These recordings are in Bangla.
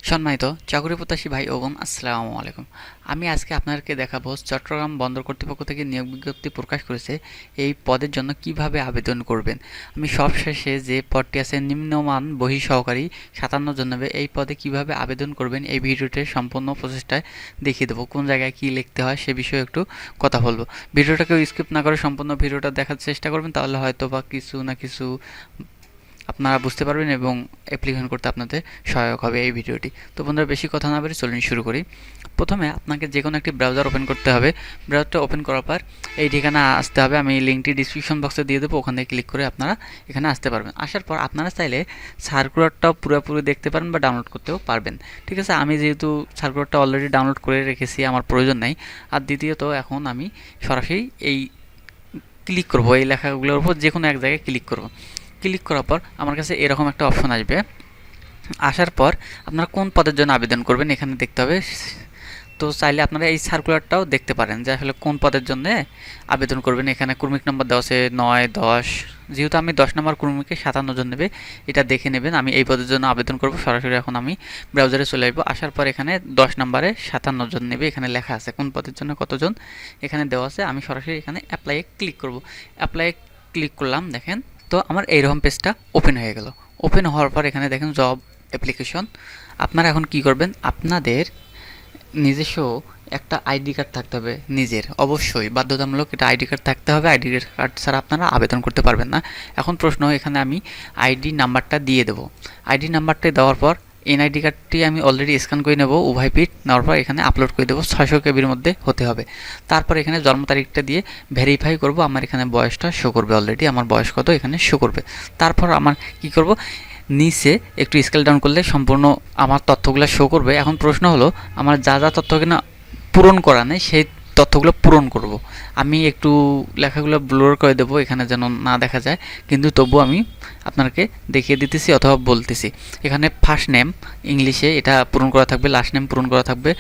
সম্মানিত চাকরি প্রত্যাশী ভাই ও বোন, আসসালামু আলাইকুম। আমি আজকে আপনাদেরকে দেখাবো চট্টগ্রাম বন্দর কর্তৃপক্ষ থেকে নিয়োগ বিজ্ঞপ্তি প্রকাশ করেছে এই পদের জন্য কিভাবে আবেদন করবেন। আমি সবশেষে যে পদটি আছে নিম্নমান বহি সহকারী 57 জন নেবে, এই পদে কিভাবে আবেদন করবেন এই ভিডিওতে সম্পূর্ণ প্রসেসটায় দেখিয়ে দেবো। কোন জায়গায় কি লিখতে হয় সে বিষয়ে একটু কথা বলবো। ভিডিওটাকে স্কিপ না করে সম্পূর্ণ ভিডিওটা দেখার চেষ্টা করবেন, তাহলে হয়তো বা কিছু না কিছু আপনারা বুঝতে পারবেন এবং অ্যাপ্লিকেশন করতে আপনাদের সহায়ক হবে এই ভিডিওটি। তো বন্ধুরা, বেশি কথা না বলে চলুন শুরু করি। প্রথমে আপনাকে যে কোনো একটি ব্রাউজার ওপেন করতে হবে। ব্রাউজারটা ওপেন করার পর এই ঠিকানা আসতে হবে, আমি লিঙ্কটি ডিসক্রিপশন বক্সে দিয়ে দেবো, ওখানে ক্লিক করে আপনারা এখানে আসতে পারবেন। আসার পর আপনারা চাইলে সার্কুলারটাও পুরোপুরি দেখতে পারেন বা ডাউনলোড করতেও পারবেন। ঠিক আছে, আমি যেহেতু সার্কুলারটা অলরেডি ডাউনলোড করে রেখেছি, আমার প্রয়োজন নেই। আর দ্বিতীয়ত এখন আমি সরাসরি এই ক্লিক করবো, এই লেখাগুলোর উপর যে কোনো এক জায়গায় ক্লিক করব। ক্লিক করার পর আমার কাছে এরকম একটা অপশন আসবে। আসার পর আপনারা কোন পদের জন্য আবেদন করবেন এখানে দেখতে হবে। তো চাইলে আপনারা এই সার্কুলারটাও দেখতে পারেন যে আসলে কোন পদের জন্য আবেদন করবেন। এখানে ক্রমিক নম্বর দেওয়া আছে 9, 10, যেহেতু আমি 10 নম্বর ক্রমিকে 57 জন নেবে, এটা দেখে নেবেন। আমি এই পদের জন্য আবেদন করব সরাসরি। এখন আমি ব্রাউজারে চলে আসবো। আসার পর এখানে 10 নম্বরে 57 জন নেবে, এখানে লেখা আছে কোন পদের জন্য কতজন এখানে দেওয়া আছে। আমি সরাসরি এখানে অ্যাপ্লাইয়ে ক্লিক করব। অ্যাপ্লাইয়ে ক্লিক করলাম, দেখেন তো আমার এইরকম পেজটা ওপেন হয়ে গেল। ওপেন হওয়ার পর এখানে দেখেন জব অ্যাপ্লিকেশন। আপনারা এখন কি করবেন, আপনাদের নিজস্ব একটা আইডি কার্ড থাকতে হবে, নিজের অবশ্যই বাধ্যতামূলক এটা আইডি কার্ড থাকতে হবে। আইডি কার্ড ছাড়া আপনারা আবেদন করতে পারবেন না। এখন প্রশ্ন, এখানে আমি আইডি নাম্বারটা দিয়ে দেবো। আইডি নাম্বারটা দেওয়ার পর এনআইডি কার্ডটি আমি অলরেডি স্ক্যান করে নেব, উভয় পিঠ নেওয়ার পর এখানে আপলোড করে দেবো। 600 কেবির মধ্যে হতে হবে। তারপর এখানে জন্ম তারিখটা দিয়ে ভেরিফাই করব। আমার এখানে বয়সটা শো করবে, অলরেডি আমার বয়স কত এখানে শো করবে। তারপর আমার কি করব, নিচে একটু স্কেল ডাউন করলে সম্পূর্ণ আমার তথ্যগুলো শো করবে। এখন প্রশ্ন হলো, আমার যা যা তথ্য কিনা পূরণ করা নেই সেই তথ্যগুলো পূরণ করব। আমি একটু লেখাগুলো ব্লর করে দেবো এখানে যেন না দেখা যায়, কিন্তু তবু আমি আপনাকে দেখিয়ে দিতেছি অথবা বলতেছি। এখানে ফার্স্ট নেম ইংলিশে এটা পূরণ করা থাকবে, লাস্ট নেম পূরণ করা থাকবে,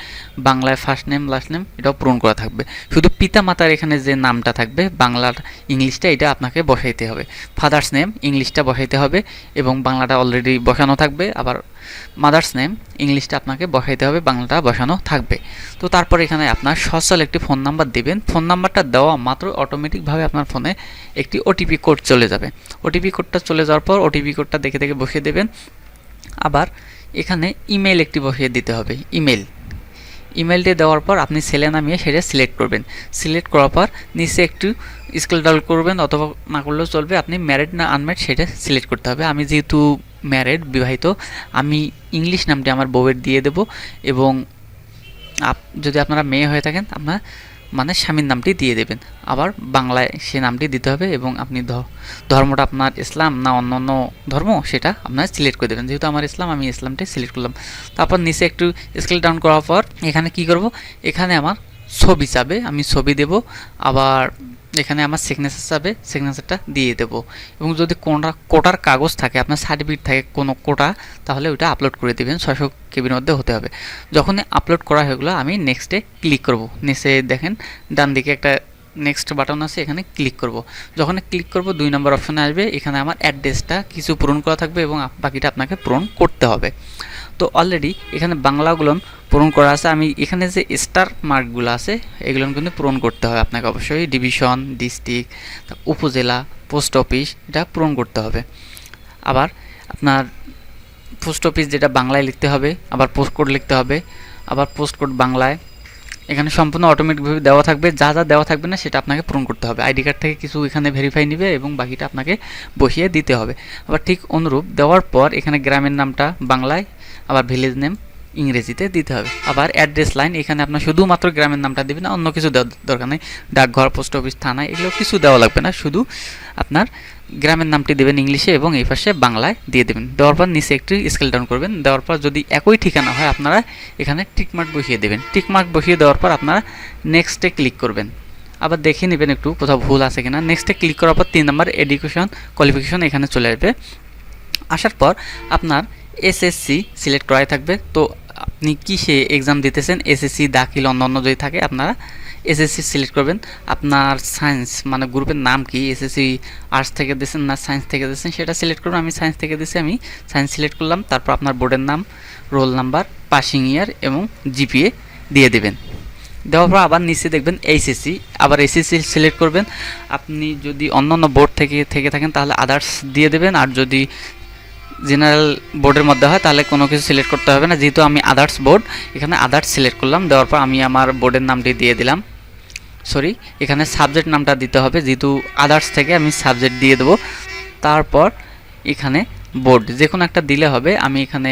বাংলায় ফার্স্ট নেম লাস্ট নেম এটাও পূরণ করা থাকবে। শুধু পিতা মাতার এখানে যে নামটা থাকবে বাংলার ইংলিশটা এটা আপনাকে বসাইতে হবে। ফাদার্স নেম ইংলিশটা বসাইতে হবে এবং বাংলাটা অলরেডি বসানো থাকবে। আবার মাদার্স নেম ইংলিশটা আপনাকে বসাইতে হবে, বাংলাটা বসানো থাকবে। তো তারপর এখানে আপনার সচল একটি ফোন নাম্বার দিবেন। ফোন নাম্বারটা দেওয়া মাত্র অটোমেটিকভাবে আপনার ফোনে একটি ওটিপি কোড চলে যাবে। ওটিপি কোডটা চলে যাওয়ার পর ওটিপি কোডটা দেখে দেখে বসিয়ে দেবেন। আবার এখানে ইমেল একটি বসিয়ে দিতে হবে। ইমেলটি দেওয়ার পর আপনি ছেলে না মেয়ে সেটা সিলেক্ট করবেন। সিলেক্ট করার পর নিচে একটু স্ক্রল ডাউন করবেন, অথবা না করলেও চলবে। আপনি ম্যারিড না আনম্যারিড সেটা সিলেক্ট করতে হবে। আমি যেহেতু ম্যারিড, বিবাহিত, আমি ইংলিশ নামটি আমার বউয়ের দিয়ে দেব। এবং যদি আপনারা মেয়ে হয়ে থাকেন আপনার মানে স্বামীর নামটি দিয়ে দেবেন। আবার বাংলায় সে নামটি দিতে হবে এবং আপনি ধর্মটা আপনার ইসলাম না অন্য অন্য ধর্ম সেটা আপনার সিলেক্ট করে দেবেন। যেহেতু আমার ইসলাম, আমি ইসলামটি সিলেক্ট করলাম। তারপর নিচে একটু স্কেল ডাউন করার পর এখানে কি করব, এখানে আমার ছবি চাবে, আমি ছবি দেব। আবার এখানে আমার সিগনেচার চাবে, সিগনেচারটা দিয়ে দেব। এবং যদি কোটার কাগজ থাকে, আপনার সার্টিফিকেট থাকে কোনো কোটা, তাহলে ওইটা আপলোড করে দেবেন। 600 কেবির মধ্যে হতে হবে। যখনই আপলোড করা হয়ে গেলো আমি নেক্সটে ক্লিক করব। নিচে দেখেন ডান দিকে একটা নেক্সট বাটন আছে, এখানে ক্লিক করব। যখন ক্লিক করব 2 নম্বর অপশানে আসবে। এখানে আমার অ্যাড্রেসটা কিছু পূরণ করা থাকবে এবং বাকিটা আপনাকে পূরণ করতে হবে। তো অলরেডি এখানে বাংলাগুলো পূরণ করা আছে। আমি এখানে যে স্টার মার্কগুলো আছে এগুলো কিন্তু পূরণ করতে হবে আপনাকে অবশ্যই। ডিভিশন, ডিস্ট্রিক্ট, উপজেলা, পোস্ট অফিস এটা পূরণ করতে হবে। আবার আপনার পোস্ট অফিস যেটা বাংলায় লিখতে হবে, আবার পোস্ট কোড লিখতে হবে, আবার পোস্ট কোড বাংলায়। এখানে সম্পূর্ণ অটোমেটিকভাবে দেওয়া থাকবে, যা যা দেওয়া থাকবে না সেটা আপনাকে পূরণ করতে হবে। আইডি কার্ড থেকে কিছু এখানে ভেরিফাই নেবে এবং বাকিটা আপনাকে বসিয়ে দিতে হবে। আবার ঠিক অনুরূপ দেওয়ার পর এখানে গ্রামের নামটা বাংলায়, আবার ভিলেজ নেম ইংরেজিতে দিতে হবে। আবার অ্যাড্রেস লাইন, এখানে আপনার শুধুমাত্র গ্রামের নামটা দেবেন, অন্য কিছু দেওয়ার দরকার নেই। ডাকঘর, পোস্ট অফিস, থানা এগুলো কিছু দেওয়া লাগবে না, শুধু আপনার গ্রামের নামটি দেবেন ইংলিশে এবং এই পাশে বাংলায় দিয়ে দেবেন। দেওয়ার পর নিচে একটু স্কেল ডাউন করবেন। দেওয়ার পর যদি একই ঠিকানা হয় আপনারা এখানে টিকমার্ক বসিয়ে দেবেন। টিকমার্ক বসিয়ে দেওয়ার পর আপনারা নেক্সটে ক্লিক করবেন। আবার দেখে নেবেন একটু কোথাও ভুল আছে কিনা। নেক্সটে ক্লিক করার পর 3 নম্বর এডুকেশন কোয়ালিফিকেশন এখানে চলে আসবে। আসার পর আপনার এসএসসি সিলেক্ট করাই থাকবে। তো আপনি কিসে এক্সাম দিতেছেন, এসএসসি, দাখিল, অন্য যদি থাকে আপনারা এসএসসি সিলেক্ট করবেন। আপনার সায়েন্স মানে গ্রুপের নাম কি, এসএসসি আর্টস থেকে দিয়েছেন না সায়েন্স থেকে দিয়েছেন সেটা সিলেক্ট করবেন। আমি সায়েন্স থেকে দিয়েছি, আমি সায়েন্স সিলেক্ট করলাম। তারপর আপনার বোর্ডের নাম, রোল নাম্বার, পাসিং ইয়ার এবং জিপিএ দিয়ে দেবেন। দেওয়ার পর আবার নিচে দেখবেন এইচএসসি, আবার এইচএসসি সিলেক্ট করবেন। আপনি যদি অন্যান্য বোর্ড থেকে থাকেন তাহলে আদার্স দিয়ে দেবেন, আর যদি জেনারেল বোর্ডের মধ্যে হয় তাহলে কোনো কিছু সিলেক্ট করতে হবে না। যেহেতু আমি আদার্স বোর্ড, এখানে আদার্স সিলেক্ট করলাম। দেওয়ার পর আমি আমার বোর্ডের নামটি দিয়ে দিলাম। সরি, এখানে সাবজেক্ট নামটা দিতে হবে, যেহেতু আদার্স থেকে আমি সাবজেক্ট দিয়ে দেবো। তারপর এখানে বোর্ড যে কোনো একটা দিলে হবে। আমি এখানে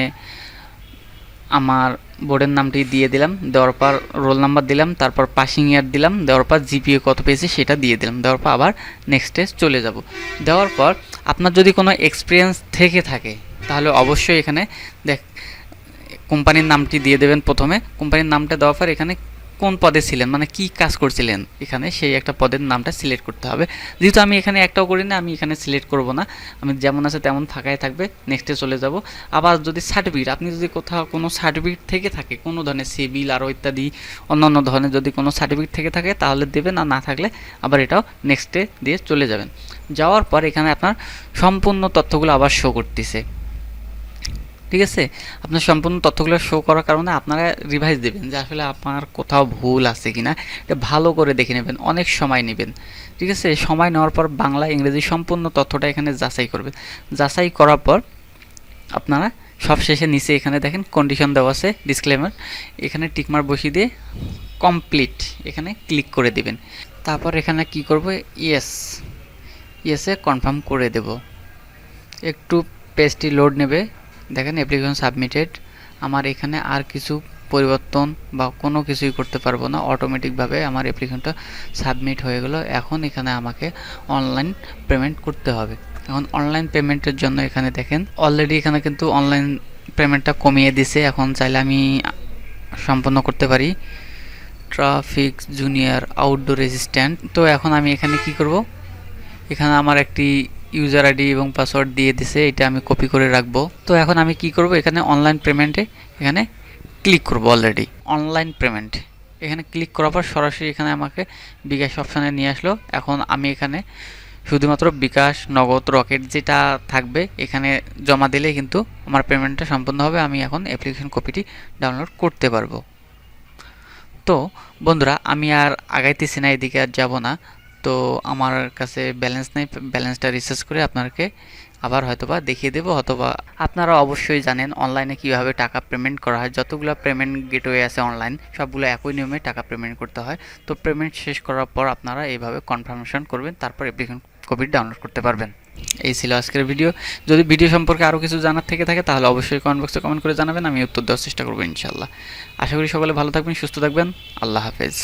আমার বোর্ডের নামটি দিয়ে দিলাম। দেওয়ার পর রোল নাম্বার দিলাম, তারপর পাসিং ইয়ার দিলাম, দেওয়ার পর জিপিএ কত পেয়েছি সেটা দিয়ে দিলাম। দেওয়ার পর আবার নেক্সটে চলে যাব। দেওয়ার পর আপনার যদি কোনো এক্সপিরিয়েন্স থেকে থাকে তাহলে অবশ্যই এখানে কোম্পানির নামটি দিয়ে দেবেন। প্রথমে কোম্পানির নামটা দেওয়ার পর এখানে কোন পদে ছিলেন, মানে কি কাজ করছিলেন, এখানে সেই একটা পদের নামটা সিলেক্ট করতে হবে। যেহেতু আমি এখানে একটাও করি না, আমি এখানে সিলেক্ট করব না, আমি যেমন আছে তেমন ফাঁকাই থাকবে। নেক্সটে চলে যাব। আবার যদি সার্টিফিকেট, আপনি যদি কোথাও কোনো সার্টিফিকেট থেকে থাকে, কোনো ধরনের সিভিল আরও ইত্যাদি অন্যান্য ধরনের যদি কোনো সার্টিফিকেট থেকে থাকে তাহলে দেবেন, আর না থাকলে আবার এটাও নেক্সটে দিয়ে চলে যাবেন। যাওয়ার পর এখানে আপনার সম্পূর্ণ তথ্যগুলো আবার শো করতেছে। ঠিক আছে, আপনার সম্পূর্ণ তথ্যগুলো শো করার কারণে আপনারা রিভাইজ দেবেন যে আসলে আপনার কোথাও ভুল আছে কিনা, এটা ভালো করে দেখে নেবেন, অনেক সময় নেবেন। ঠিক আছে, সময় নেওয়ার পর বাংলা ইংরেজি সম্পূর্ণ তথ্যটা এখানে যাচাই করবেন। যাচাই করার পর আপনারা সব শেষে নিচে এখানে দেখেন কন্ডিশন দেওয়া আছে, ডিসক্লেমার, এখানে টিকমার্ক বসিয়ে দিয়ে কমপ্লিট এখানে ক্লিক করে দিবেন। তারপর এখানে কি করব, ইয়েসে কনফার্ম করে দেব। একটু পেজটি লোড নেবে। দেখেন অ্যাপ্লিকেশন সাবমিটেড। আমার এখানে আর কিছু পরিবর্তন বা কোনো কিছুই করতে পারবো না, অটোমেটিকভাবে আমার অ্যাপ্লিকেশনটা সাবমিট হয়ে গেল। এখন এখানে আমাকে অনলাইন পেমেন্ট করতে হবে। এখন অনলাইন পেমেন্টের জন্য এখানে দেখেন অলরেডি এখানে কিন্তু অনলাইন পেমেন্টটা কমিয়ে দিছে। এখন চাইলে আমি সম্পন্ন করতে পারি ট্রাফিক জুনিয়র আউটডোর অ্যাসিস্ট্যান্ট। তো এখন আমি এখানে কি করব, এখানে আমার একটি ইউজার আইডি এবং পাসওয়ার্ড দিয়ে দিছে, এটা আমি কপি করে রাখবো। তো এখন আমি কি করব, এখানে অনলাইন পেমেন্টে এখানে ক্লিক করব। অলরেডি অনলাইন পেমেন্ট এখানে ক্লিক করার পর সরাসরি এখানে আমাকে বিকাশ অপশানে নিয়ে আসলো। এখন আমি এখানে শুধুমাত্র বিকাশ, নগদ, রকেট যেটা থাকবে এখানে জমা দিলেই কিন্তু আমার পেমেন্টটা সম্পূর্ণ হবে। আমি এখন অ্যাপ্লিকেশন কপিটি ডাউনলোড করতে পারবো। তো বন্ধুরা, আমি আর আগাইতেছি না, এদিকে আর যাব না। তো আমার কাছে ব্যালেন্স নেই, ব্যালেন্সটা রিচার্জ করে আপনাকে আবার হয়তোবা দেখিয়ে দেবো। অথবা আপনারা অবশ্যই জানেন অনলাইনে কিভাবে টাকা পেমেন্ট করা হয়। যতগুলো পেমেন্ট গেটওয়ে আছে অনলাইন, সবগুলো একই নিয়মে টাকা পেমেন্ট করতে হয়। তো পেমেন্ট শেষ করার পর আপনারা এইভাবে কনফার্মেশন করবেন, তারপর অ্যাপ্লিকেশন কপি ডাউনলোড করতে পারবেন। এই ছিল আজকের ভিডিও। যদি ভিডিও সম্পর্কে আরও কিছু জানার থেকে থাকে তাহলে অবশ্যই কমেন্ট বক্সে কমেন্ট করে জানাবেন, আমি উত্তর দেওয়ার চেষ্টা করবো ইনশাল্লাহ। আশা করি সকলে ভালো থাকবেন, সুস্থ থাকবেন। আল্লাহ হাফেজ।